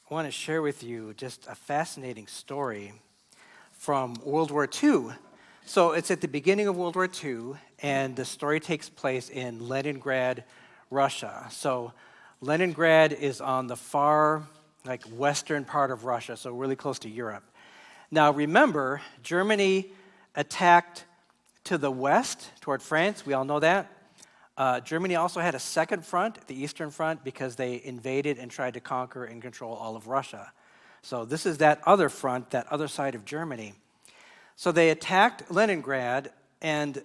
I want to share with you just a fascinating story from World War II. So it's at the beginning of World War II, and the story takes place in Leningrad, Russia. So Leningrad is on the far, western part of Russia, so really close to Europe. Now remember, Germany attacked to the west toward France. We all know that. Germany also had a second front, the Eastern Front, because they invaded and tried to conquer and control all of Russia. So this is that other front, that other side of Germany. So they attacked Leningrad, and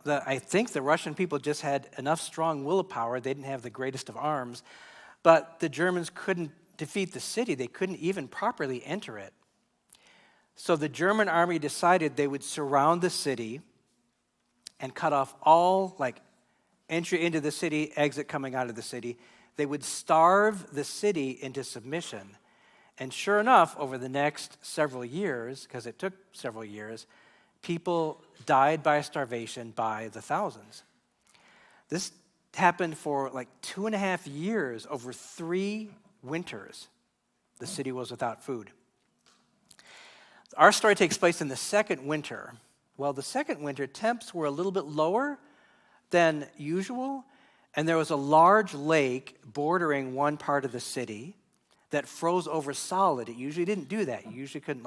I think the Russian people just had enough strong willpower. They didn't have the greatest of arms, but the Germans couldn't defeat the city. They couldn't even properly enter it. So the German army decided they would surround the city and cut off all, entry into the city, exit coming out of the city. They would starve the city into submission. And sure enough, over the next several years, because it took several years, people died by starvation by the thousands. This happened for 2.5 years, over 3 winters. The city was without food. Our story takes place in the second winter. Well, the second winter, temps were a little bit lower than usual, and there was a large lake bordering one part of the city that froze over solid. It usually didn't do that. You usually couldn't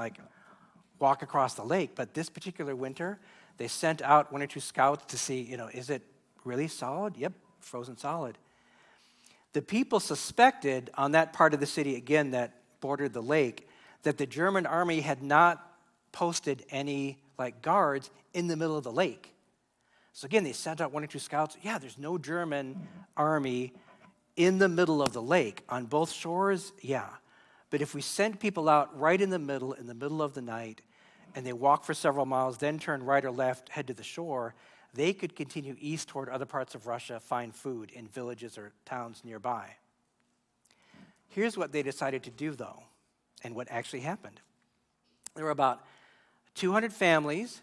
walk across the lake, but this particular winter, they sent out 1 or 2 scouts to see, is it really solid? Yep, frozen solid. The people suspected on that part of the city, again, that bordered the lake, that the German army had not posted any guards in the middle of the lake. So again, they sent out 1 or 2 scouts. Yeah, there's no German army in the middle of the lake. On both shores, yeah. But if we send people out right in the middle of the night, and they walk for several miles, then turn right or left, head to the shore, they could continue east toward other parts of Russia, find food in villages or towns nearby. Here's what they decided to do, though, and what actually happened. There were about 200 families,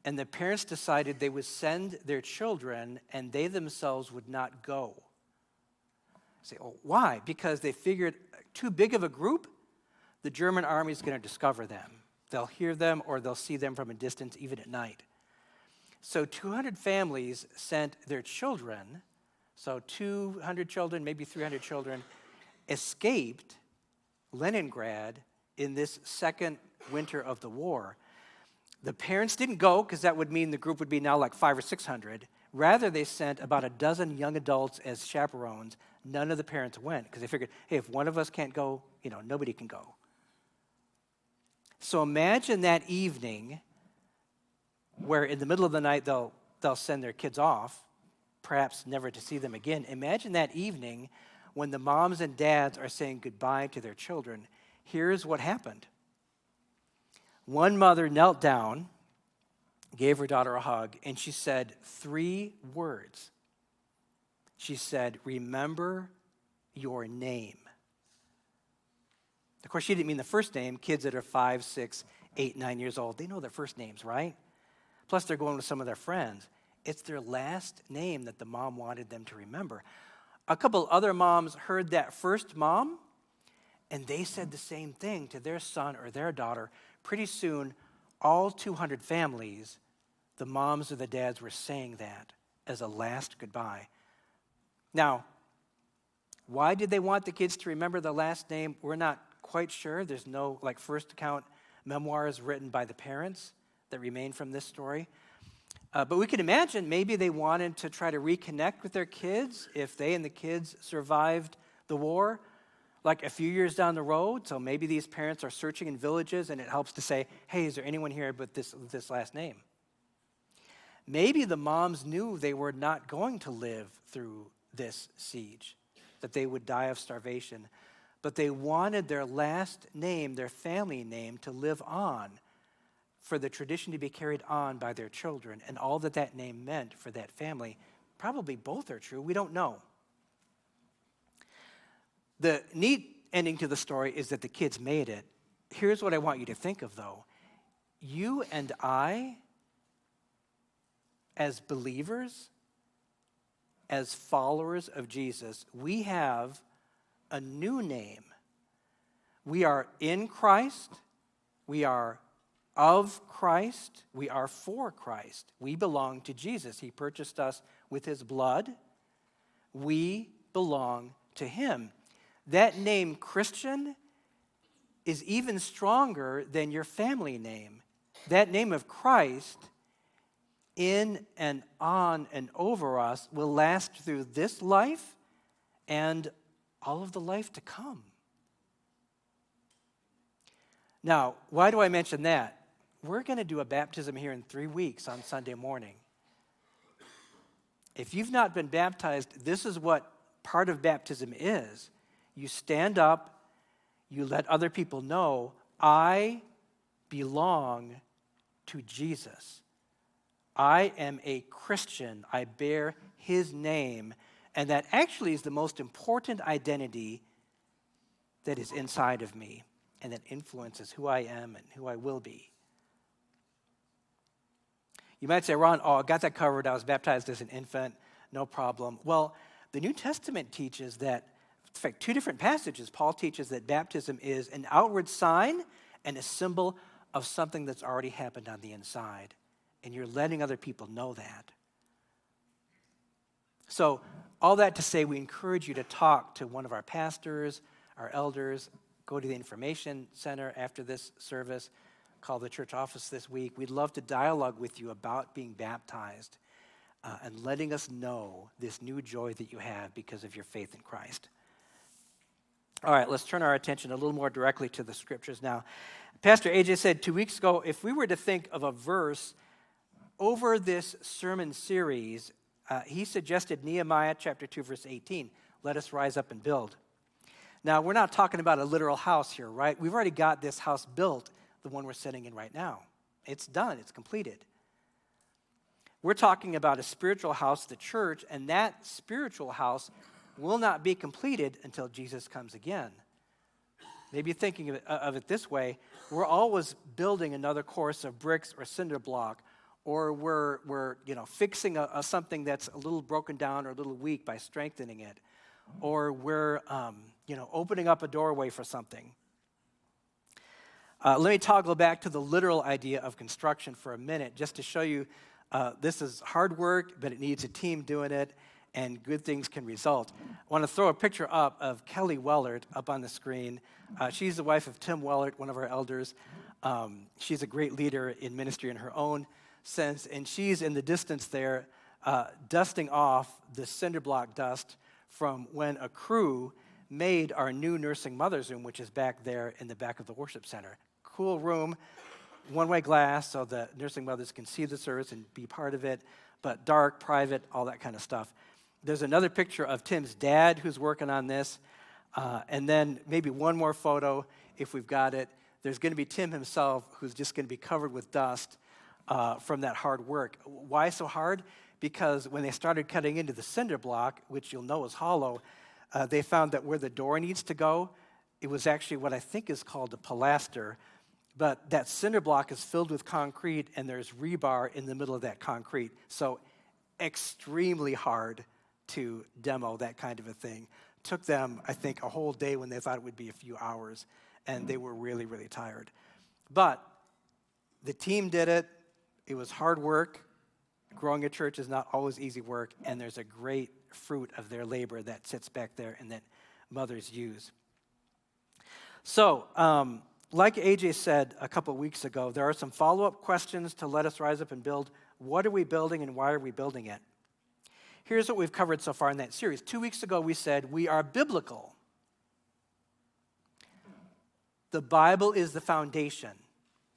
and the parents decided they would send their children, and they themselves would not go. Say, oh, why? Because they figured too big of a group, the German army is going to discover them. They'll hear them or they'll see them from a distance, even at night. So 200 families sent their children, so 200 children, maybe 300 children, escaped Leningrad in this second winter of the war. The parents didn't go because that would mean the group would be now 500 or 600. Rather, they sent about a dozen young adults as chaperones. None of the parents went because they figured, hey, if one of us can't go, nobody can go. So imagine that evening where in the middle of the night they'll send their kids off, perhaps never to see them again. Imagine that evening when the moms and dads are saying goodbye to their children. Here's what happened. One mother knelt down, gave her daughter a hug, and she said 3 words. She said, "Remember your name." Of course, she didn't mean the first name. Kids that are 5, 6, 8, 9 years old, they know their first names, right? Plus, they're going with some of their friends. It's their last name that the mom wanted them to remember. A couple other moms heard that first mom, and they said the same thing to their son or their daughter. Pretty soon, all 200 families, the moms or the dads were saying that as a last goodbye. Now, why did they want the kids to remember the last name? We're not quite sure. There's no first account memoirs written by the parents that remain from this story. But we can imagine maybe they wanted to try to reconnect with their kids if they and the kids survived the war, a few years down the road. So maybe these parents are searching in villages and it helps to say, hey, is there anyone here with this last name? Maybe the moms knew they were not going to live through this siege, that they would die of starvation. But they wanted their last name, their family name, to live on, for the tradition to be carried on by their children, and all that name meant for that family. Probably both are true. We don't know. The neat ending to the story is that the kids made it. Here's what I want you to think of, though. You and I, as believers, as followers of Jesus, we have a new name We are in Christ. We are of Christ. We are for Christ. We belong to Jesus. He purchased us with his blood. We belong to him. That name, Christian, is even stronger than your family name. That name of Christ, in and on and over us, will last through this life and all of the life to come. Now, why do I mention that? We're going to do a baptism here in 3 weeks on Sunday morning. If you've not been baptized, this is what part of baptism is. You stand up, you let other people know, I belong to Jesus. I am a Christian. I bear his name. And that actually is the most important identity that is inside of me and that influences who I am and who I will be. You might say, Ron, I got that covered. I was baptized as an infant. No problem. Well, the New Testament teaches that, in fact, 2 different passages, Paul teaches that baptism is an outward sign and a symbol of something that's already happened on the inside. And you're letting other people know that. So, all that to say, we encourage you to talk to one of our pastors, our elders, go to the information center after this service, call the church office this week. We'd love to dialogue with you about being baptized and letting us know this new joy that you have because of your faith in Christ. All right, let's turn our attention a little more directly to the scriptures now. Pastor AJ said 2 weeks ago, if we were to think of a verse over this sermon series, he suggested Nehemiah chapter 2, verse 18. Let us rise up and build. Now, we're not talking about a literal house here, right? We've already got this house built, the one we're sitting in right now. It's done. It's completed. We're talking about a spiritual house, the church, and that spiritual house will not be completed until Jesus comes again. Maybe you're thinking of it this way. We're always building another course of bricks or cinder block, or we're fixing something that's a little broken down or a little weak by strengthening it, or we're opening up a doorway for something. Let me toggle back to the literal idea of construction for a minute, just to show you this is hard work, but it needs a team doing it, and good things can result. I want to throw a picture up of Kelly Wellert up on the screen. She's the wife of Tim Wellert, one of our elders. She's a great leader in ministry in her own sense, and she's in the distance there dusting off the cinder block dust from when a crew made our new nursing mother's room, which is back there in the back of the worship center. Cool room, one-way glass so the nursing mothers can see the service and be part of it, but dark, private, all that kind of stuff. There's another picture of Tim's dad who's working on this, and then maybe one more photo if we've got it. There's going to be Tim himself who's just going to be covered with dust from that hard work. Why so hard? Because when they started cutting into the cinder block, which you'll know is hollow, they found that where the door needs to go, it was actually what I think is called a pilaster, but that cinder block is filled with concrete and there's rebar in the middle of that concrete. So extremely hard to demo that kind of a thing. Took them, I think, a whole day when they thought it would be a few hours, and they were really, really tired. But the team did it. It was hard work. Growing a church is not always easy work, and there's a great fruit of their labor that sits back there and that mothers use. So, like AJ said a couple weeks ago, there are some follow-up questions to let us rise up and build. What are we building and why are we building it? Here's what we've covered so far in that series. 2 weeks ago, we said we are biblical. The Bible is the foundation.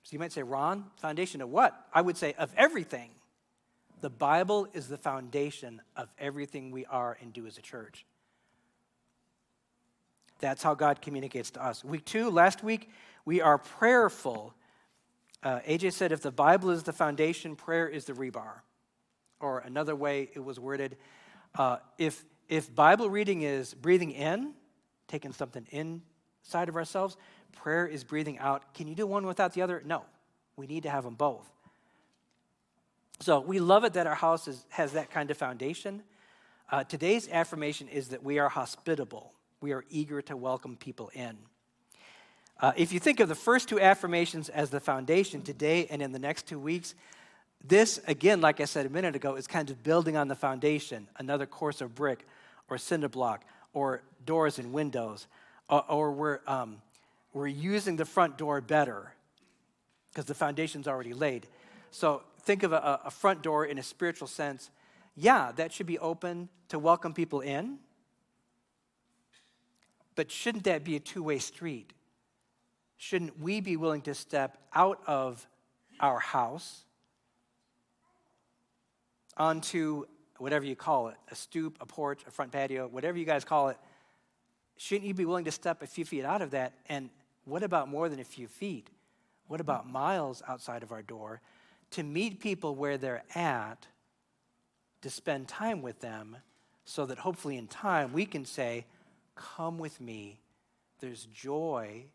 So you might say, Ron, foundation of what? I would say of everything. The Bible is the foundation of everything we are and do as a church. That's how God communicates to us. Week 2, last week, we are prayerful. AJ said if the Bible is the foundation, prayer is the rebar. Or another way it was worded, if Bible reading is breathing in, taking something inside of ourselves, prayer is breathing out. Can you do one without the other? No. We need to have them both. So we love it that our house has that kind of foundation. Today's affirmation is that we are hospitable. We are eager to welcome people in. If you think of the first two affirmations as the foundation today and in the next 2 weeks, this, again, like I said a minute ago, is kind of building on the foundation, another course of brick or cinder block or doors and windows, or we're using the front door better because the foundation's already laid. So think of a front door in a spiritual sense. Yeah, that should be open to welcome people in, but shouldn't that be a two-way street? Shouldn't we be willing to step out of our house onto whatever you call it, a stoop, a porch, a front patio, whatever you guys call it? Shouldn't you be willing to step a few feet out of that? And what about more than a few feet? What about miles outside of our door to meet people where they're at, to spend time with them so that hopefully in time we can say, come with me. There's joy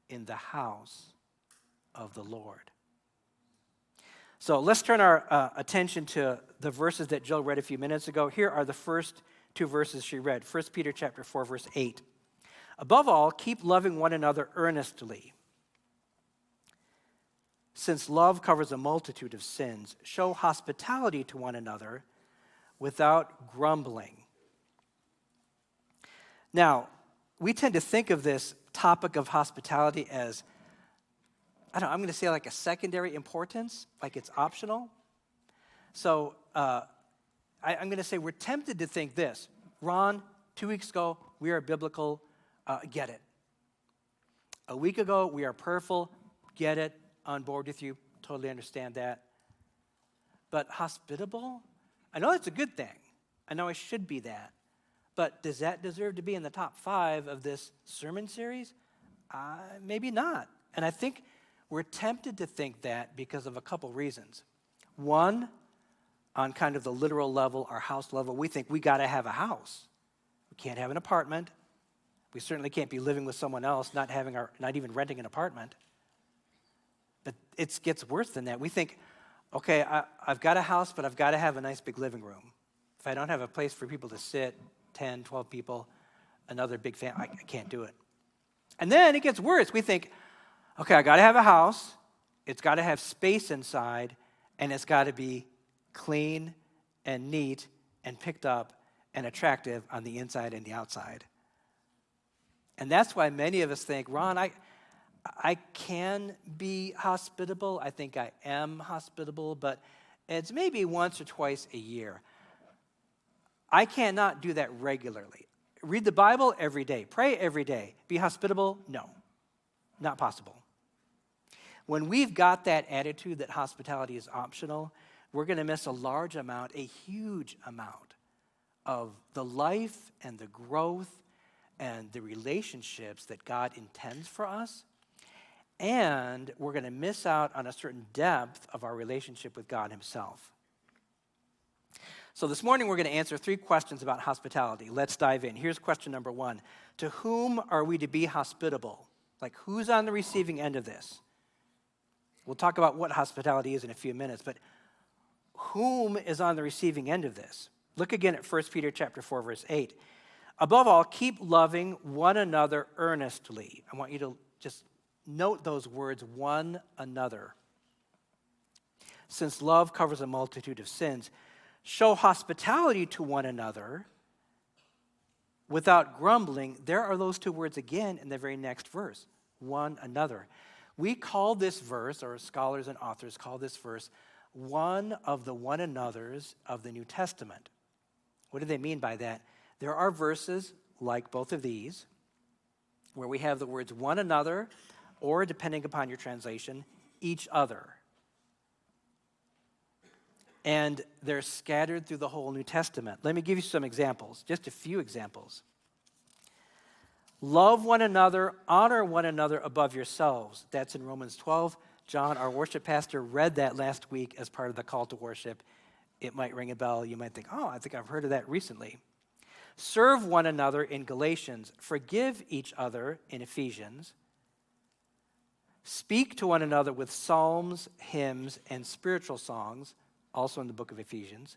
in the house of the Lord. So let's turn our attention to the verses that Jill read a few minutes ago. Here are the first two verses she read. 1 Peter chapter 4, verse 8. Above all, keep loving one another earnestly, since love covers a multitude of sins. Show hospitality to one another without grumbling. Now, we tend to think of this topic of hospitality as, I'm going to say like a secondary importance, like it's optional. So I'm going to say we're tempted to think this. Ron, 2 weeks ago, we are biblical, get it. A week ago, we are prayerful, get it, on board with you, totally understand that. But hospitable, I know that's a good thing. I know I should be that. But does that deserve to be in the top 5 of this sermon series? Maybe not. And I think we're tempted to think that because of a couple reasons. One, on kind of the literal level, our house level, we think we got to have a house. We can't have an apartment. We certainly can't be living with someone else, not even renting an apartment. But it gets worse than that. We think, okay, I've got a house, but I've got to have a nice big living room. If I don't have a place for people to sit, 10, 12 people, another big family, I can't do it. And then it gets worse. We think, okay, I got to have a house. It's got to have space inside, and it's got to be clean and neat and picked up and attractive on the inside and the outside. And that's why many of us think, Ron, I can be hospitable. I think I am hospitable, but it's maybe once or twice a year. I cannot do that regularly. Read the Bible every day. Pray every day. Be hospitable? No, not possible. When we've got that attitude that hospitality is optional, we're going to miss a large amount, a huge amount of the life and the growth and the relationships that God intends for us. And we're going to miss out on a certain depth of our relationship with God himself. So this morning we're going to answer 3 questions about hospitality. Let's dive in. Here's question number 1. To whom are we to be hospitable? Like, who's on the receiving end of this? We'll talk about what hospitality is in a few minutes, but whom is on the receiving end of this? Look again at 1 Peter chapter 4, verse 8. Above all, keep loving one another earnestly. I want you to just note those words, one another. Since love covers a multitude of sins, show hospitality to one another without grumbling. There are those 2 words again in the very next verse, one another. We call this verse, or scholars and authors call this verse, one of the one another's of the New Testament. What do they mean by that? There are verses like both of these where we have the words one another, or depending upon your translation, each other. And they're scattered through the whole New Testament. Let me give you some examples, just a few examples. Love one another, honor one another above yourselves. That's in Romans 12. John, our worship pastor, read that last week as part of the call to worship. It might ring a bell. You might think, oh, I think I've heard of that recently. Serve one another in Galatians. Forgive each other in Ephesians. Speak to one another with psalms, hymns, and spiritual songs, also in the book of Ephesians.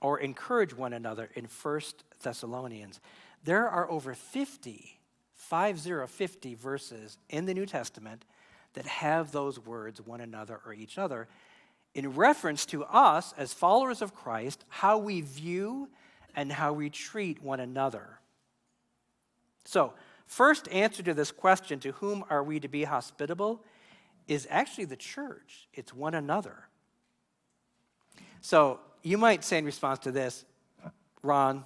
Or encourage one another in 1 Thessalonians. There are over 50 50 verses in the New Testament that have those words, one another or each other, in reference to us as followers of Christ, how we view and how we treat one another. So, first answer to this question, to whom are we to be hospitable, is actually the church. It's one another. So, you might say in response to this, Ron,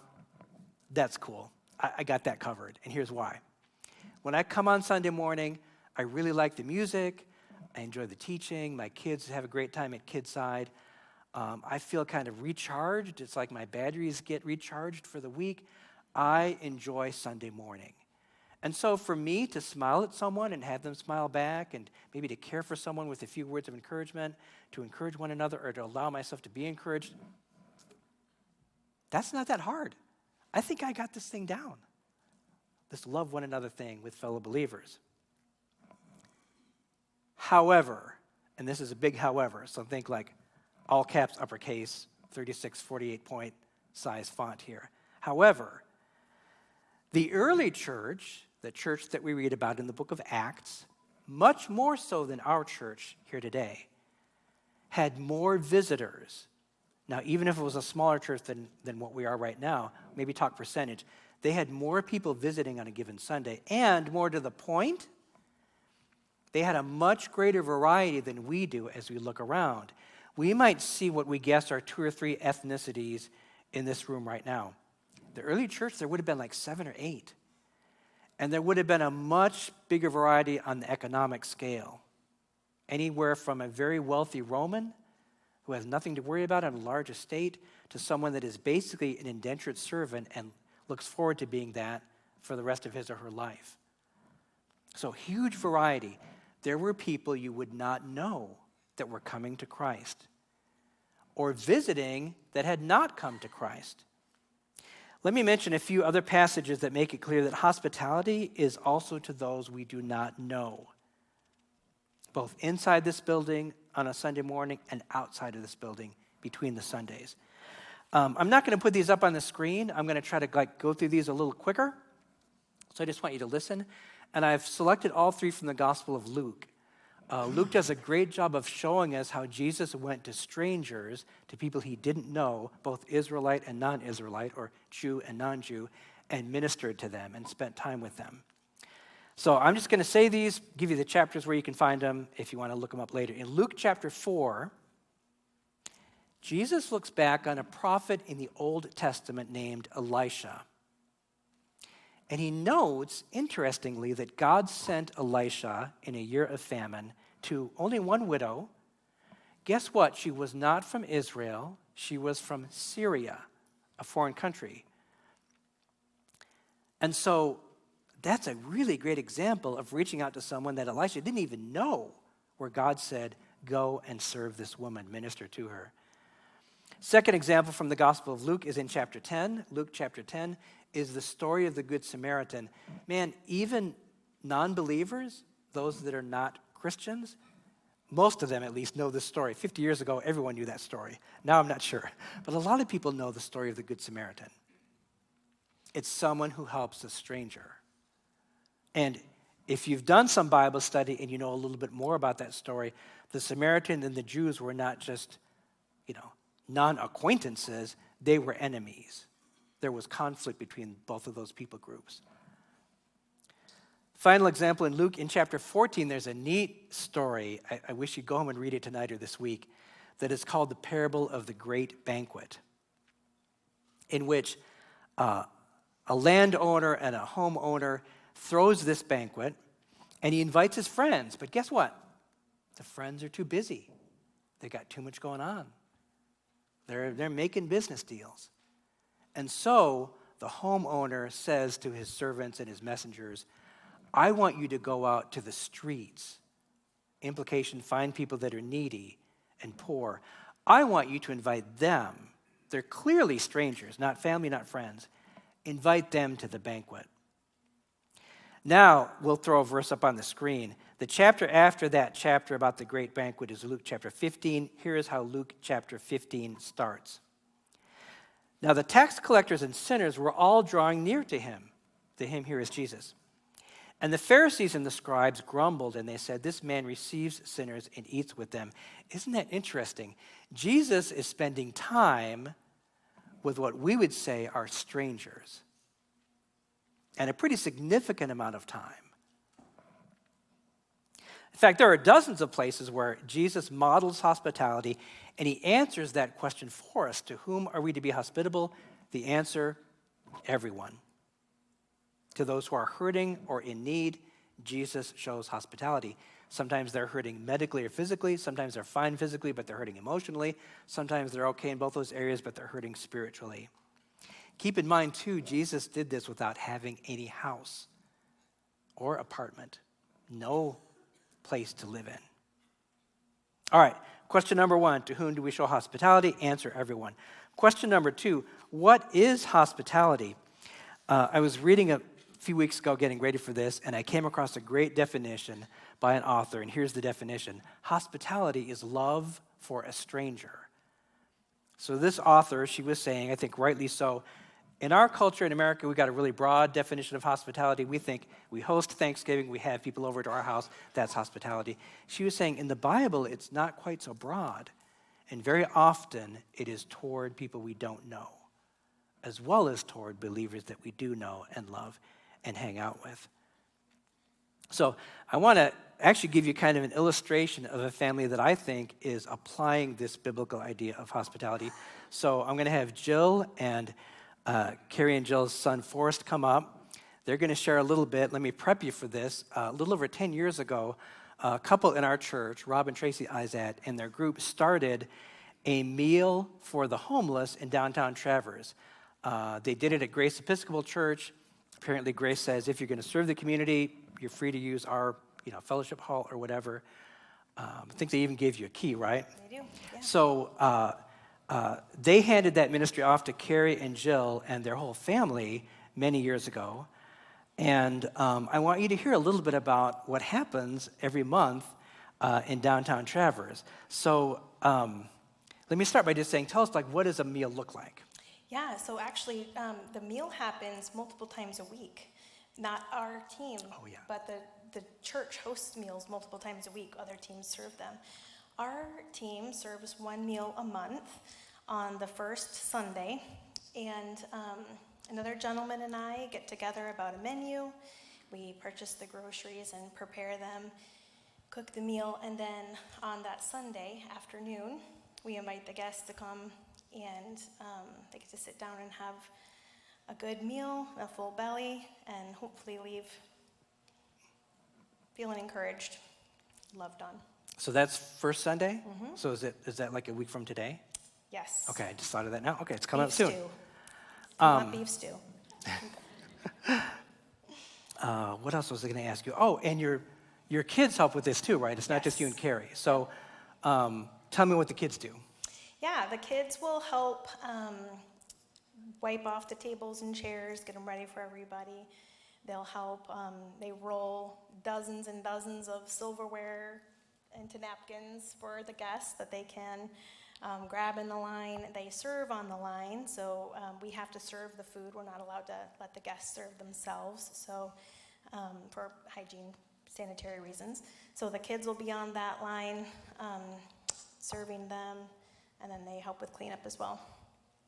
that's cool. I got that covered, and here's why. When I come on Sunday morning, I really like the music. I enjoy the teaching. My kids have a great time at Kidside. I feel kind of recharged. It's like my batteries get recharged for the week. I enjoy Sunday morning. And so for me to smile at someone and have them smile back, and maybe to care for someone with a few words of encouragement, to encourage one another or to allow myself to be encouraged, that's not that hard. I think I got this thing down. This love one another thing with fellow believers. However, and this is a big however, so think like all caps, uppercase, 36, 48 point size font here. However, the early church, the church that we read about in the book of Acts, much more so than our church here today, had more visitors. Now, even if it was a smaller church than what we are right now, maybe talk percentage, they had more people visiting on a given Sunday, and more to the point, they had a much greater variety than we do as we look around. We might see what we guess are 2 or 3 ethnicities in this room right now. The early church, there would have been like 7 or 8. And there would have been a much bigger variety on the economic scale. Anywhere from a very wealthy Roman who has nothing to worry about on a large estate to someone that is basically an indentured servant and looks forward to being that for the rest of his or her life. So huge variety. There were people you would not know that were coming to Christ or visiting that had not come to Christ. Let me mention a few other passages that make it clear that hospitality is also to those we do not know, both inside this building on a Sunday morning and outside of this building between the Sundays. I'm not going to put these up on the screen. I'm going to try to go through these a little quicker. So I just want you to listen. And I've selected all 3 from the Gospel of Luke. Luke does a great job of showing us how Jesus went to strangers, to people he didn't know, both Israelite and non-Israelite, or Jew and non-Jew, and ministered to them and spent time with them. So I'm just going to say these, give you the chapters where you can find them if you want to look them up later. In Luke chapter 4, Jesus looks back on a prophet in the Old Testament named Elisha. And he notes, interestingly, that God sent Elisha in a year of famine to only one widow. Guess what? She was not from Israel. She was from Syria, a foreign country. And so that's a really great example of reaching out to someone that Elisha didn't even know, where God said, go and serve this woman, minister to her. Second example from the Gospel of Luke is in chapter 10. Luke chapter 10 is the story of the Good Samaritan. Man, even non-believers, those that are not Christians, most of them at least know this story. 50 years ago, everyone knew that story. Now I'm not sure. But a lot of people know the story of the Good Samaritan. It's someone who helps a stranger. And if you've done some Bible study and you know a little bit more about that story, the Samaritan and the Jews were not just, non-acquaintances, they were enemies. There was conflict between both of those people groups. Final example in Luke, in chapter 14, there's a neat story. I wish you'd go home and read it tonight or this week, that is called the parable of the great banquet, in which a landowner and a homeowner throws this banquet, and he invites his friends. But guess what? The friends are too busy. They got too much going on. They're making business deals. And so the homeowner says to his servants and his messengers, I want you to go out to the streets. Implication, find people that are needy and poor. I want you to invite them. They're clearly strangers, not family, not friends. Invite them to the banquet. Now, we'll throw a verse up on the screen. The chapter after that chapter about the great banquet is Luke chapter 15. Here is how Luke chapter 15 starts. Now, the tax collectors and sinners were all drawing near to him. To him, here is Jesus. And the Pharisees and the scribes grumbled, and they said, "This man receives sinners and eats with them." Isn't that interesting? Jesus is spending time with what we would say are strangers, and a pretty significant amount of time. In fact, there are dozens of places where Jesus models hospitality, and he answers that question for us. To whom are we to be hospitable? The answer, everyone. To those who are hurting or in need, Jesus shows hospitality. Sometimes they're hurting medically or physically. Sometimes they're fine physically, but they're hurting emotionally. Sometimes they're okay in both those areas, but they're hurting spiritually. Keep in mind, too, Jesus did this without having any house or apartment. No place to live in. All right, question number 1, to whom do we show hospitality? Answer, everyone. Question number 2, what is hospitality? I was reading a few weeks ago getting ready for this, and I came across a great definition by an author, and here's the definition. Hospitality is love for a stranger. So this author, she was saying, I think rightly so, in our culture in America, we got a really broad definition of hospitality. We think we host Thanksgiving, we have people over to our house, that's hospitality. She was saying in the Bible, it's not quite so broad, and very often it is toward people we don't know, as well as toward believers that we do know and love and hang out with. So I want to actually give you kind of an illustration of a family that I think is applying this biblical idea of hospitality. So I'm going to have Jill and Carrie and Jill's son Forrest come up. They're going to share a little bit. Let me prep you for this. A little over 10 years ago, a couple in our church, Rob and Tracy Izat, and their group started a meal for the homeless in downtown Traverse. They did it at Grace Episcopal Church. Apparently, Grace says if you're going to serve the community, you're free to use our fellowship hall or whatever. I think they even gave you a key, right? They do, yeah. So they handed that ministry off to Carrie and Jill and their whole family many years ago. And I want you to hear a little bit about what happens every month in downtown Traverse. So let me start by just saying, tell us, what does a meal look like? Yeah, so actually, the meal happens multiple times a week. Not our team, but the church hosts meals multiple times a week. Other teams serve them. Our team serves one meal a month on the first Sunday, and another gentleman and I get together about a menu. We purchase the groceries and prepare them, cook the meal, and then on that Sunday afternoon, we invite the guests to come and they get to sit down and have a good meal, a full belly, and hopefully leave feeling encouraged, loved on. So that's first Sunday? Mm-hmm. So is that like a week from today? Yes. Okay, I just thought of that now. Okay, it's coming up Beef soon. stew. Not beef stew. What else was I going to ask you? Oh, and your kids help with this too, right? It's not just you and Carrie. So tell me what the kids do. Yeah, the kids will help wipe off the tables and chairs, get them ready for everybody. They'll help, they roll dozens and dozens of silverware into napkins for the guests that they can grab in the line. They serve on the line, so we have to serve the food. We're not allowed to let the guests serve themselves, so for hygiene, sanitary reasons. So the kids will be on that line serving them, and then they help with cleanup as well.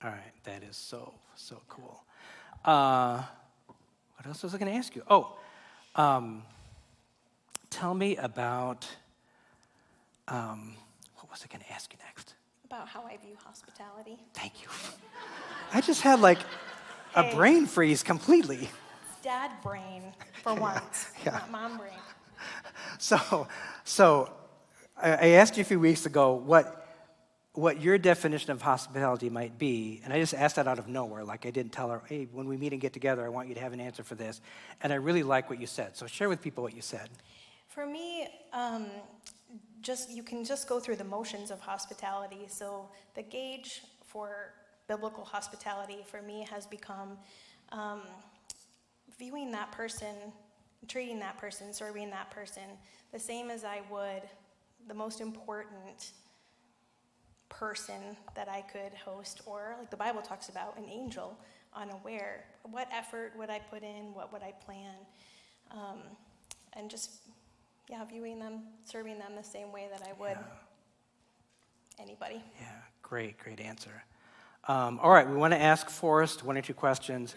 All right, that is so cool. What else was I going to ask you? Oh, tell me about, what was I going to ask you next? About how I view hospitality. Thank you. I just had a brain freeze completely. It's dad brain for once, not mom brain. So I asked you a few weeks ago what your definition of hospitality might be, and I just asked that out of nowhere. I didn't tell her, hey, when we meet and get together, I want you to have an answer for this. And I really like what you said. So share with people what you said. For me, you can just go through the motions of hospitality. So the gauge for biblical hospitality for me has become viewing that person, treating that person, serving that person the same as I would the most important person that I could host, or like the Bible talks about, an angel unaware. What effort would I put in? What would I plan? and just, viewing them, serving them the same way that I would anybody. Yeah, great answer. All right, we want to ask Forrest one or two questions.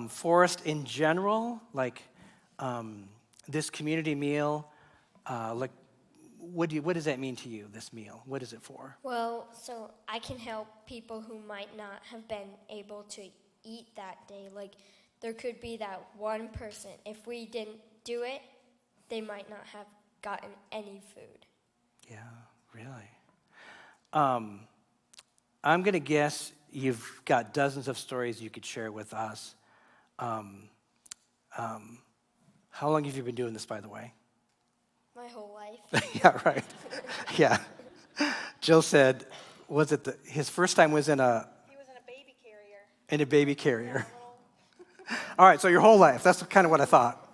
Forrest, in general, like this community meal, like what does that mean to you, this meal? What is it for? Well, so I can help people who might not have been able to eat that day. Like, there could be that one person. If we didn't do it, they might not have gotten any food. Yeah, really. I'm going to guess you've got dozens of stories you could share with us. How long have you been doing this, by the way? My whole life. Yeah, right. Yeah. Jill said, was it his first time was in a... He was in a baby carrier. In a baby carrier. All right, so your whole life. That's kind of what I thought.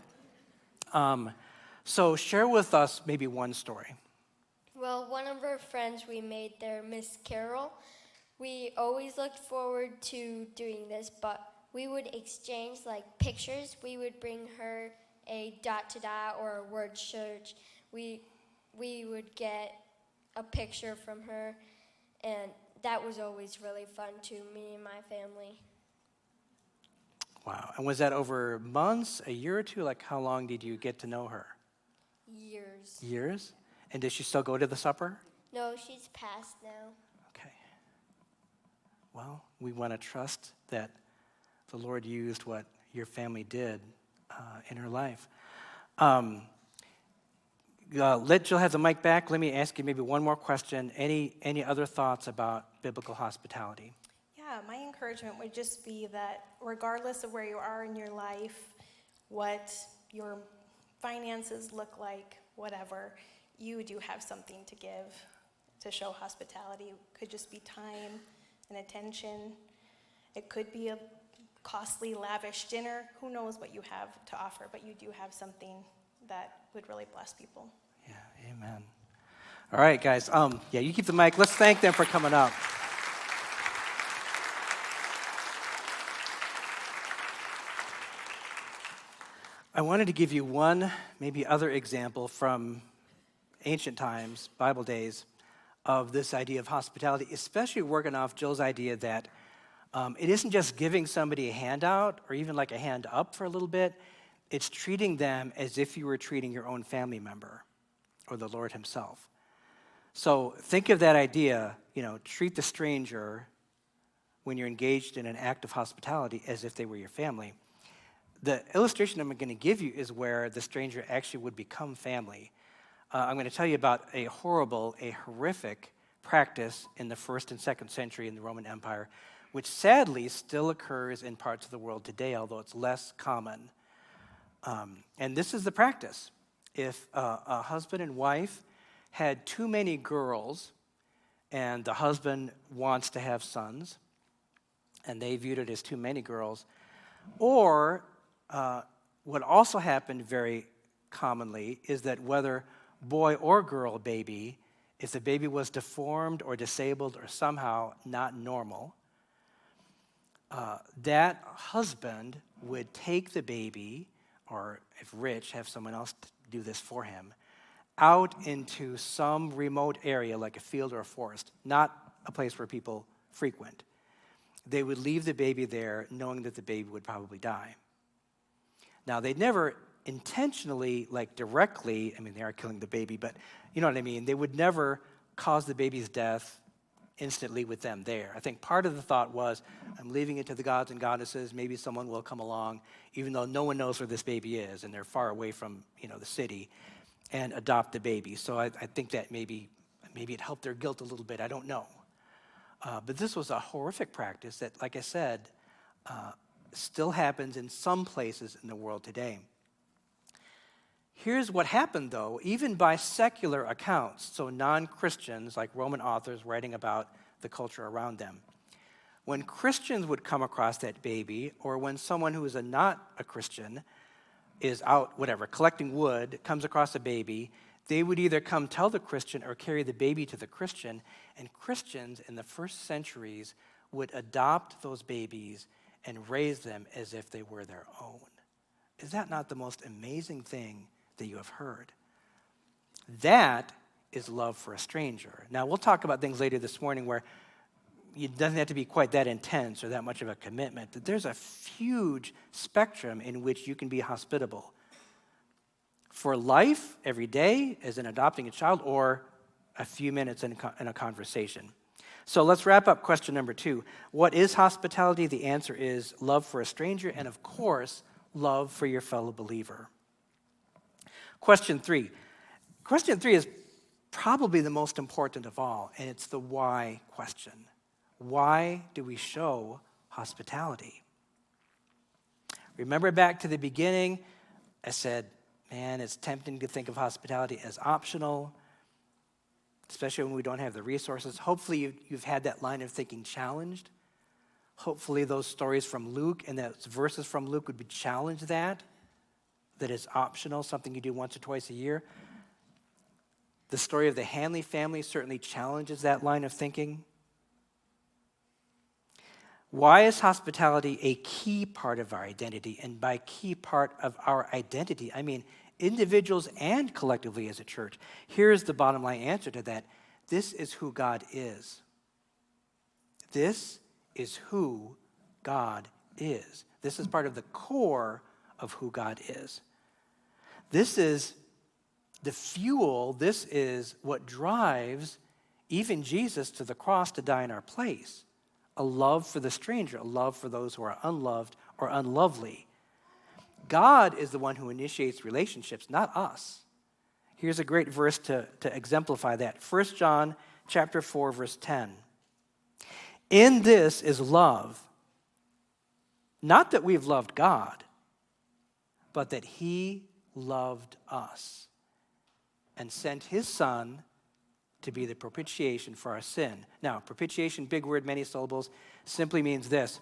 So share with us maybe one story. Well, one of our friends we made there, Miss Carol, we always looked forward to doing this, but we would exchange like pictures. We would bring her a dot to dot or a word search. We would get a picture from her, and that was always really fun to me and my family. Wow. And was that over months, a year or two? Like, how long did you get to know her? Years. Years? And does she still go to the supper? No, she's passed now. Okay. Well, we want to trust that the Lord used what your family did in her life. Let Jill have the mic back. Let me ask you maybe one more question. Any other thoughts about biblical hospitality? Yeah, my encouragement would just be that regardless of where you are in your life, what your finances look like, whatever, you do have something to give to show hospitality. It could just be time and attention. It could be a costly, lavish dinner. Who knows what you have to offer, but you do have something that would really bless people. Yeah, amen. All right, guys. You keep the mic. Let's thank them for coming up. I wanted to give you one, maybe other example from ancient times, Bible days, of this idea of hospitality, especially working off Jill's idea that it isn't just giving somebody a handout or even like a hand up for a little bit. It's treating them as if you were treating your own family member or the Lord himself. So think of that idea, treat the stranger when you're engaged in an act of hospitality as if they were your family. The illustration I'm going to give you is where the stranger actually would become family. I'm going to tell you about a horrific practice in the 1st and 2nd century in the Roman Empire, which sadly still occurs in parts of the world today, although it's less common. And this is the practice. If a husband and wife had too many girls, and the husband wants to have sons, and they viewed it as too many girls, or what also happened very commonly is that whether boy or girl baby, if the baby was deformed or disabled or somehow not normal, that husband would take the baby, or if rich, have someone else do this for him, out into some remote area like a field or a forest, not a place where people frequent. They would leave the baby there knowing that the baby would probably die. Now, they'd never intentionally, directly, they are killing the baby, but you know what I mean? They would never cause the baby's death instantly with them there. I think part of the thought was, I'm leaving it to the gods and goddesses, maybe someone will come along, even though no one knows where this baby is, and they're far away from, the city, and adopt the baby. So I think that maybe it helped their guilt a little bit, I don't know. But this was a horrific practice that, like I said, still happens in some places in the world today. Here's what happened, though, even by secular accounts, so non-Christians, like Roman authors writing about the culture around them. When Christians would come across that baby, or when someone who is not a Christian is out, collecting wood, comes across a baby, they would either come tell the Christian or carry the baby to the Christian, and Christians in the first centuries would adopt those babies and raise them as if they were their own. Is that not the most amazing thing that you have heard? That is love for a stranger. Now, we'll talk about things later this morning where it doesn't have to be quite that intense or that much of a commitment. But there's a huge spectrum in which you can be hospitable. For life, every day, as in adopting a child, or a few minutes in a conversation. So let's wrap up question number 2. What is hospitality? The answer is love for a stranger and, of course, love for your fellow believer. Question 3. Question 3 is probably the most important of all, and it's the why question. Why do we show hospitality? Remember back to the beginning, I said, man, it's tempting to think of hospitality as optional, especially when we don't have the resources. Hopefully you've had that line of thinking challenged. Hopefully those stories from Luke and those verses from Luke would be challenged that it's optional, something you do once or twice a year. The story of the Hanley family certainly challenges that line of thinking. Why is hospitality a key part of our identity? And by key part of our identity, I mean individuals and collectively as a church. Here's the bottom line answer to that. This is who God is. This is who God is. This is part of the core of who God is. This is the fuel. This is what drives even Jesus to the cross to die in our place. A love for the stranger, a love for those who are unloved or unlovely. God is the one who initiates relationships, not us. Here's a great verse to exemplify that. 1 John chapter 4, verse 10. In this is love, not that we've loved God, but that he loved us and sent his Son to be the propitiation for our sin. Now, propitiation, big word, many syllables, simply means this.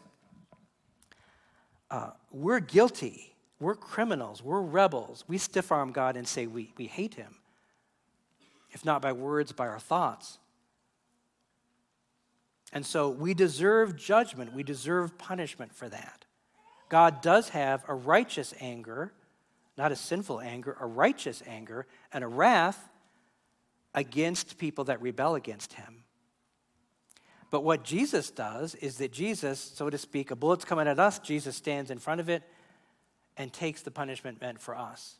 We're guilty. We're criminals. We're rebels. We stiff-arm God and say we hate him. If not by words, by our thoughts. And so we deserve judgment. We deserve punishment for that. God does have a righteous anger, not a sinful anger, a righteous anger, and a wrath against people that rebel against him. But what Jesus does is that Jesus, so to speak, a bullet's coming at us, Jesus stands in front of it and takes the punishment meant for us.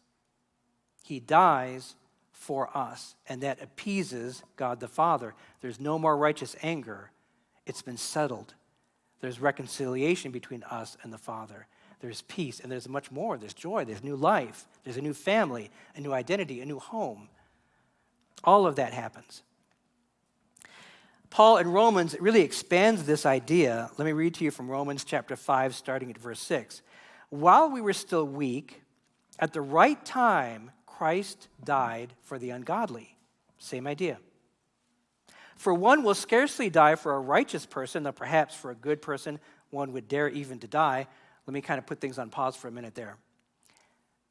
He dies for us, and that appeases God the Father. There's no more righteous anger. It's been settled. There's reconciliation between us and the Father. There's peace, and there's much more. There's joy, there's new life, there's a new family, a new identity, a new home. All of that happens. Paul in Romans really expands this idea. Let me read to you from Romans chapter 5, starting at verse 6. While we were still weak, at the right time, Christ died for the ungodly. Same idea. For one will scarcely die for a righteous person, though perhaps for a good person one would dare even to die. Let me kind of put things on pause for a minute there.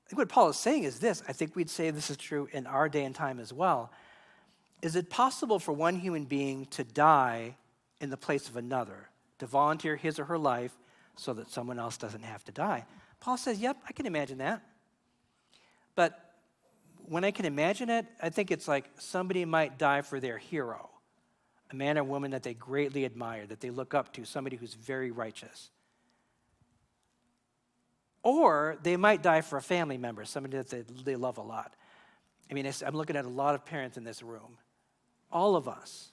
I think what Paul is saying is this. I think we'd say this is true in our day and time as well. Is it possible for one human being to die in the place of another, to volunteer his or her life so that someone else doesn't have to die? Paul says, yep, I can imagine that. But when I can imagine it, I think it's like somebody might die for their hero, a man or woman that they greatly admire, that they look up to, somebody who's very righteous. Or they might die for a family member, somebody that they love a lot. I mean, I'm looking at a lot of parents in this room. All of us.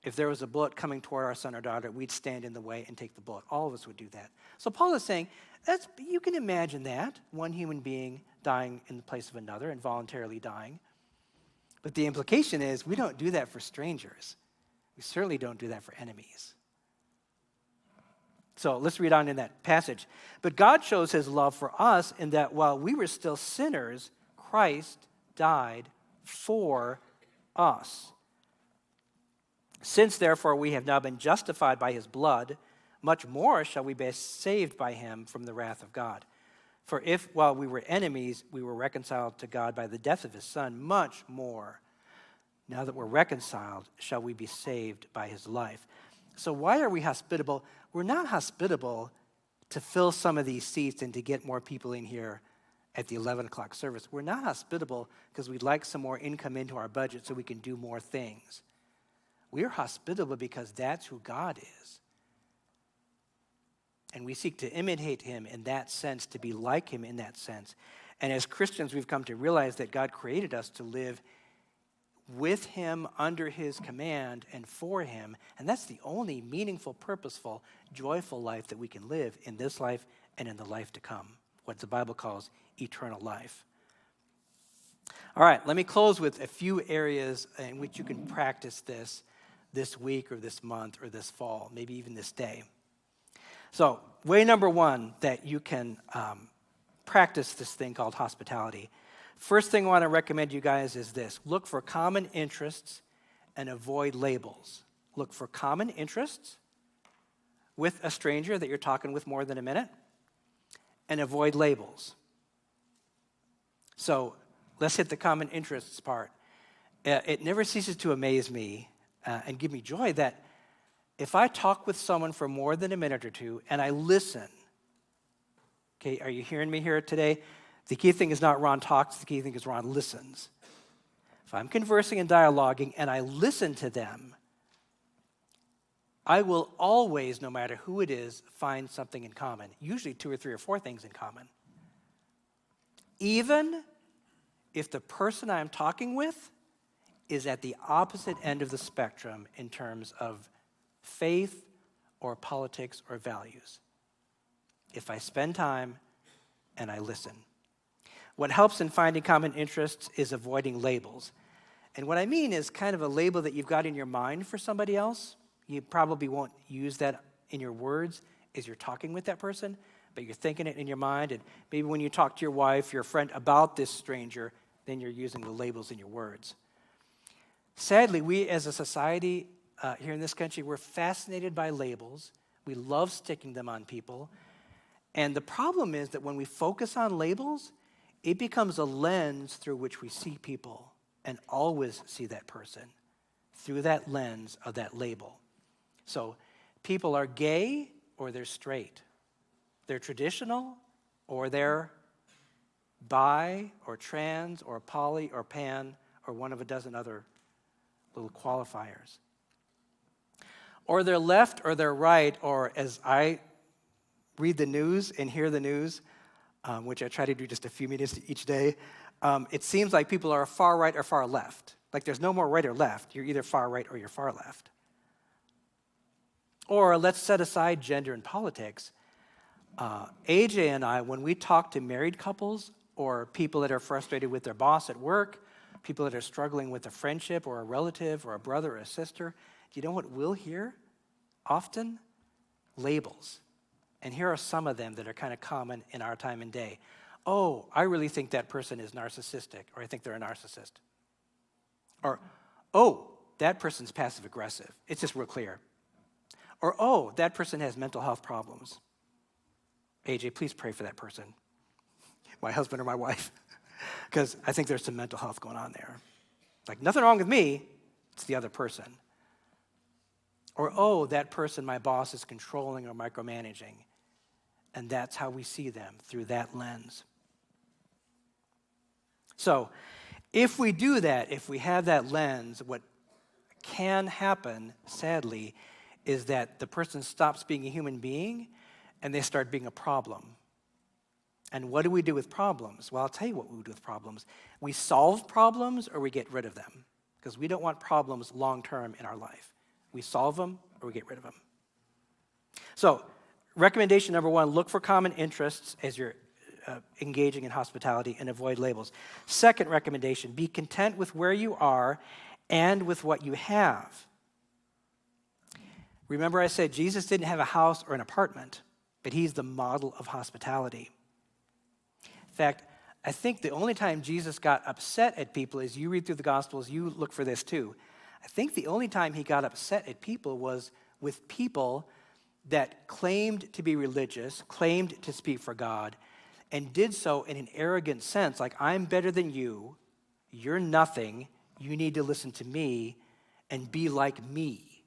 If there was a bullet coming toward our son or daughter, we'd stand in the way and take the bullet. All of us would do that. So Paul is saying, you can imagine that, one human being dying in the place of another and voluntarily dying. But the implication is we don't do that for strangers. We certainly don't do that for enemies. So let's read on in that passage. But God shows his love for us in that while we were still sinners, Christ died for us. Since, therefore, we have now been justified by his blood, much more shall we be saved by him from the wrath of God. For if, while we were enemies, we were reconciled to God by the death of his Son, much more, now that we're reconciled, shall we be saved by his life. So why are we hospitable? We're not hospitable to fill some of these seats and to get more people in here at the 11 o'clock service. We're not hospitable because we'd like some more income into our budget so we can do more things. We are hospitable because that's who God is. And we seek to imitate him in that sense, to be like him in that sense. And as Christians, we've come to realize that God created us to live with him, under his command, and for him. And that's the only meaningful, purposeful, joyful life that we can live in this life and in the life to come, what the Bible calls eternal life. All right, let me close with a few areas in which you can practice this week or this month or this fall, maybe even this day. So, way number one that you can practice this thing called hospitality. First thing I want to recommend you guys is this. Look for common interests and avoid labels. Look for common interests with a stranger that you're talking with more than a minute, and avoid labels. So, let's hit the common interests part. It never ceases to amaze me and give me joy that if I talk with someone for more than a minute or two and I listen, okay, are you hearing me here today? The key thing is not Ron talks, the key thing is Ron listens. If I'm conversing and dialoguing and I listen to them, I will always, no matter who it is, find something in common, usually 2 or 3 or 4 things in common. Even if the person I'm talking with is at the opposite end of the spectrum in terms of faith or politics or values. If I spend time and I listen. What helps in finding common interests is avoiding labels. And what I mean is kind of a label that you've got in your mind for somebody else. You probably won't use that in your words as you're talking with that person, but you're thinking it in your mind. And maybe when you talk to your wife, your friend about this stranger, then you're using the labels in your words. Sadly, we as a society here in this country, we're fascinated by labels. We love sticking them on people. And the problem is that when we focus on labels, it becomes a lens through which we see people and always see that person through that lens of that label. So people are gay or they're straight. They're traditional or they're bi or trans or poly or pan or one of a dozen other little qualifiers. Or they're left or they're right, or as I read the news and hear the news, which I try to do just a few minutes each day, it seems like people are far right or far left. Like there's no more right or left. You're either far right or you're far left. Or let's set aside gender and politics. AJ and I, when we talk to married couples or people that are frustrated with their boss at work, people that are struggling with a friendship or a relative or a brother or a sister, do you know what we'll hear often? Labels. And here are some of them that are kind of common in our time and day. Oh, I really think that person is narcissistic, or I think they're a narcissist. Or, oh, that person's passive aggressive. It's just real clear. Or, oh, that person has mental health problems. AJ, please pray for that person, my husband or my wife, because I think there's some mental health going on there. Like, nothing wrong with me, it's the other person. Or, oh, that person, my boss, is controlling or micromanaging. And that's how we see them, through that lens. So, if we do that, if we have that lens, what can happen, sadly, is that the person stops being a human being and they start being a problem. And what do we do with problems? Well, I'll tell you what we do with problems. We solve problems or we get rid of them, because we don't want problems long-term in our life. We solve them or we get rid of them. So, recommendation number 1, look for common interests as you're engaging in hospitality and avoid labels. Second recommendation, be content with where you are and with what you have. Remember I said Jesus didn't have a house or an apartment, but he's the model of hospitality. In fact, I think the only time Jesus got upset at people, as you read through the Gospels, you look for this too. I think the only time he got upset at people was with people that claimed to be religious, claimed to speak for God, and did so in an arrogant sense, like, I'm better than you, you're nothing, you need to listen to me and be like me.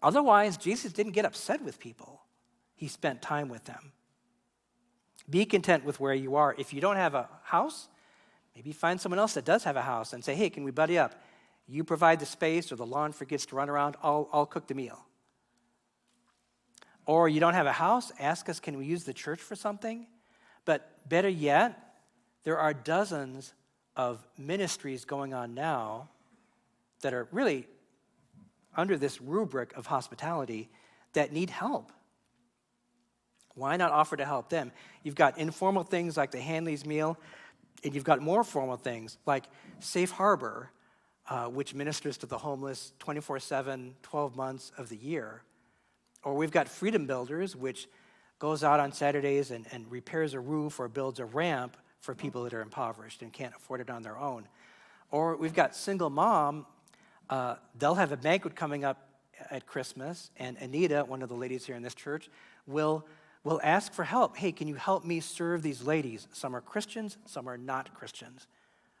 Otherwise, Jesus didn't get upset with people. he spent time with them. Be content with where you are. If you don't have a house, maybe find someone else that does have a house and say, hey, can we buddy up? You provide the space or the lawn for kids to run around, I'll cook the meal. Or you don't have a house, ask us, can we use the church for something? But better yet, there are dozens of ministries going on now that are really under this rubric of hospitality that need help. Why not offer to help them? You've got informal things like the Hanley's meal, and you've got more formal things like Safe Harbor, which ministers to the homeless 24/7, 12 months of the year. Or we've got Freedom Builders, which goes out on Saturdays and repairs a roof or builds a ramp for people that are impoverished and can't afford it on their own. Or we've got Single Mom. They'll have a banquet coming up at Christmas, and Anita, one of the ladies here in this church, will ask for help. Hey, can you help me serve these ladies? Some are Christians, some are not Christians.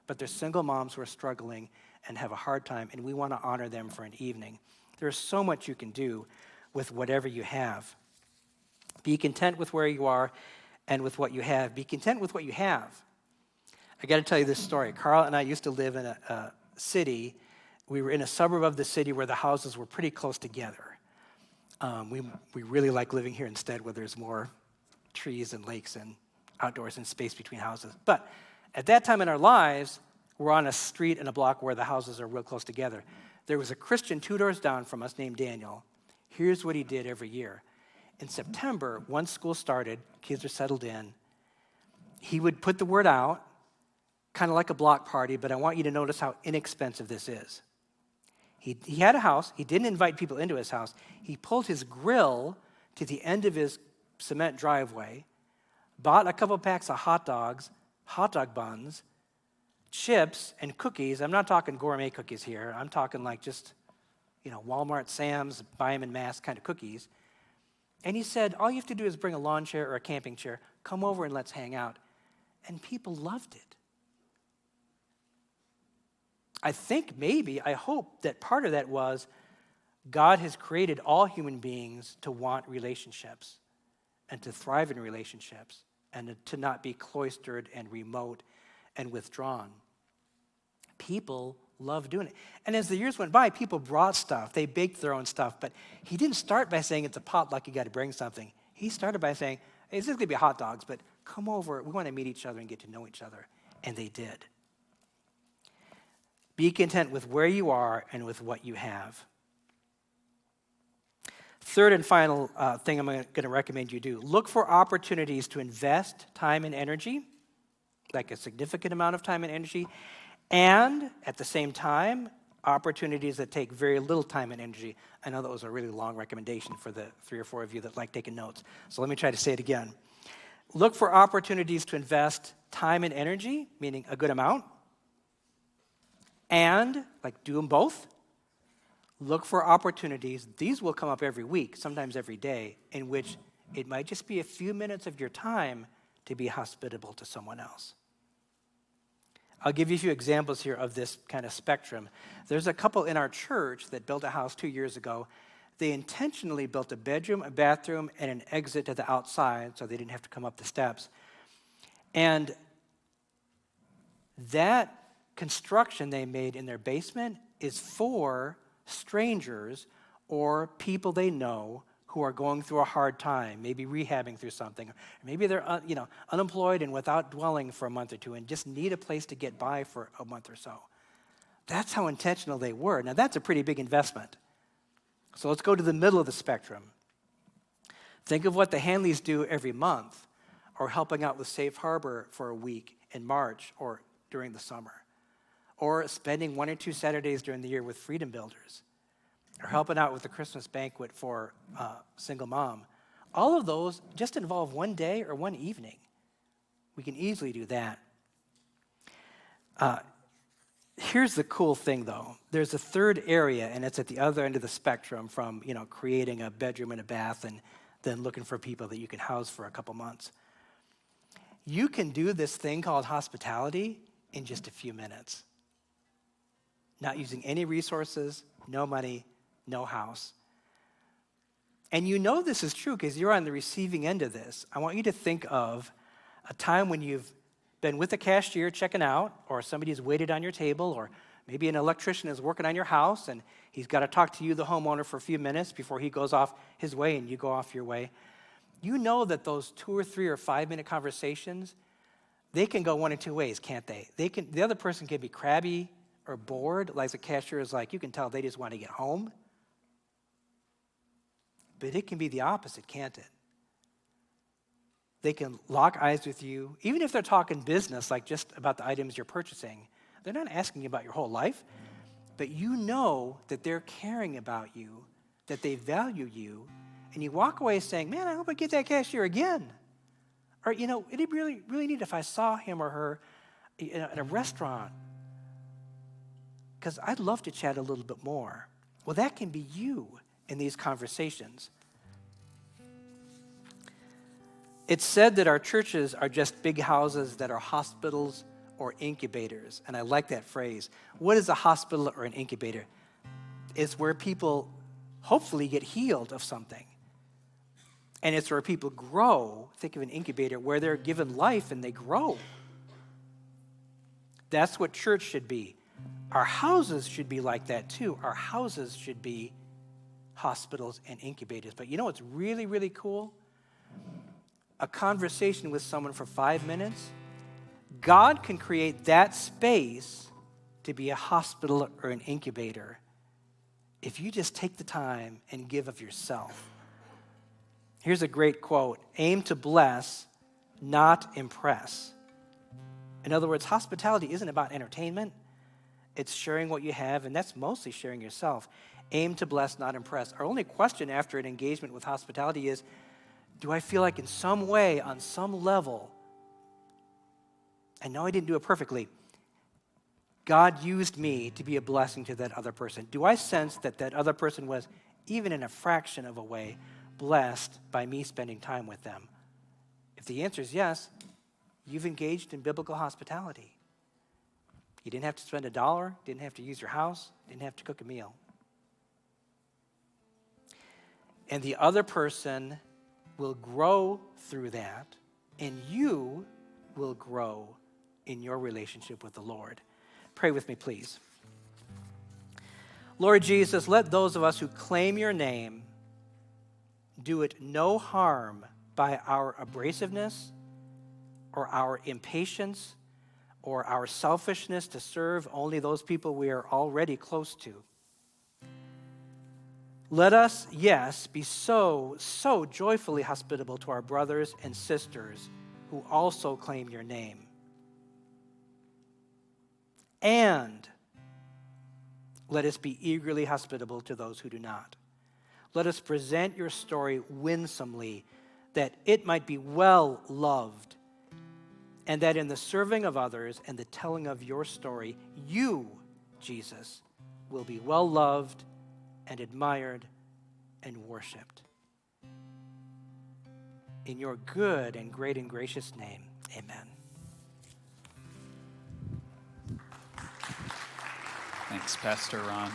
But they're single moms who are struggling and have a hard time, and we want to honor them for an evening. There's so much you can do with whatever you have. Be content with where you are and with what you have. Be content with what you have. I got to tell you this story. Carl and I used to live in a city. We were in a suburb of the city where the houses were pretty close together. We really like living here instead, where there's more trees and lakes and outdoors and space between houses. But at that time in our lives, we're on a street and a block where the houses are real close together. There was a Christian 2 doors down from us named Daniel. Here's what he did every year. In September, once school started, kids are settled in, he would put the word out, kind of like a block party, but I want you to notice how inexpensive this is. He had a house. He didn't invite people into his house. He pulled his grill to the end of his cement driveway, bought a couple packs of hot dogs, hot dog buns, chips, and cookies. I'm not talking gourmet cookies here. I'm talking like just, Walmart, Sam's, buy them in mass kind of cookies. And he said, all you have to do is bring a lawn chair or a camping chair. Come over and let's hang out. And people loved it. I hope that part of that was God has created all human beings to want relationships and to thrive in relationships and to not be cloistered and remote and withdrawn. People love doing it. And as the years went by, people brought stuff. They baked their own stuff. But he didn't start by saying it's a potluck, you got to bring something. He started by saying, hey, this is going to be hot dogs, but come over. We want to meet each other and get to know each other. And they did. Be content with where you are and with what you have. Third and final thing I'm going to recommend you do. Look for opportunities to invest time and energy, like a significant amount of time and energy, and at the same time, opportunities that take very little time and energy. I know that was a really long recommendation for the 3 or 4 of you that like taking notes. So let me try to say it again. Look for opportunities to invest time and energy, meaning a good amount, and, do them both. Look for opportunities, these will come up every week, sometimes every day, in which it might just be a few minutes of your time to be hospitable to someone else. I'll give you a few examples here of this kind of spectrum. There's a couple in our church that built a house 2 years ago. They intentionally built a bedroom, a bathroom, and an exit to the outside so they didn't have to come up the steps. And that construction they made in their basement is for strangers or people they know who are going through a hard time, maybe rehabbing through something. Or maybe they're unemployed and without dwelling for a month or two and just need a place to get by for a month or so. That's how intentional they were. Now, that's a pretty big investment. So let's go to the middle of the spectrum. Think of what the Hanleys do every month, or helping out with Safe Harbor for a week in March or during the summer, or spending 1 or 2 Saturdays during the year with Freedom Builders, or helping out with the Christmas banquet for Single Mom. All of those just involve one day or one evening. We can easily do that. Here's the cool thing, though. There's a third area, and it's at the other end of the spectrum from, creating a bedroom and a bath and then looking for people that you can house for a couple months. You can do this thing called hospitality in just a few minutes. Not using any resources, no money, no house. and you know this is true because you're on the receiving end of this, I want you to think of a time when you've been with a cashier checking out, or somebody's waited on your table, or maybe an electrician is working on your house and he's got to talk to you, the homeowner, for a few minutes before he goes off his way and you go off your way. You know that those 2 or 3 or 5 minute conversations, they can go one of two ways, can't they? The other person can be crabby or bored, like the cashier is like, you can tell they just want to get home. But it can be the opposite, can't it? They can lock eyes with you, even if they're talking business, like just about the items you're purchasing. They're not asking you about your whole life, but you know that they're caring about you, that they value you, and you walk away saying, man, I hope I get that cashier again. Or, it'd be really, really neat if I saw him or her in a restaurant, because I'd love to chat a little bit more. Well, that can be you in these conversations. It's said that our churches are just big houses that are hospitals or incubators, and I like that phrase. What is a hospital or an incubator? It's where people hopefully get healed of something. And it's where people grow. Think of an incubator where they're given life and they grow. That's what church should be. Our houses should be like that too. Our houses should be hospitals and incubators. But you know what's really, really cool? A conversation with someone for 5 minutes, God can create that space to be a hospital or an incubator if you just take the time and give of yourself. Here's a great quote: aim to bless, not impress. In other words, hospitality isn't about entertainment. It's sharing what you have, and that's mostly sharing yourself. Aim to bless, not impress. Our only question after an engagement with hospitality is, do I feel like in some way, on some level, I know I didn't do it perfectly, God used me to be a blessing to that other person? Do I sense that that other person was, even in a fraction of a way, blessed by me spending time with them? If the answer is yes, you've engaged in biblical hospitality. You didn't have to spend $1, didn't have to use your house, didn't have to cook a meal. And the other person will grow through that, and you will grow in your relationship with the Lord. Pray with me, please. Lord Jesus, let those of us who claim your name do it no harm by our abrasiveness or our impatience or our selfishness to serve only those people we are already close to. Let us, yes, be so joyfully hospitable to our brothers and sisters who also claim your name. And let us be eagerly hospitable to those who do not. Let us present your story winsomely, that it might be well loved, and that in the serving of others and the telling of your story, you, Jesus, will be well loved and admired and worshiped. In your good and great and gracious name, amen. Thanks, Pastor Ron.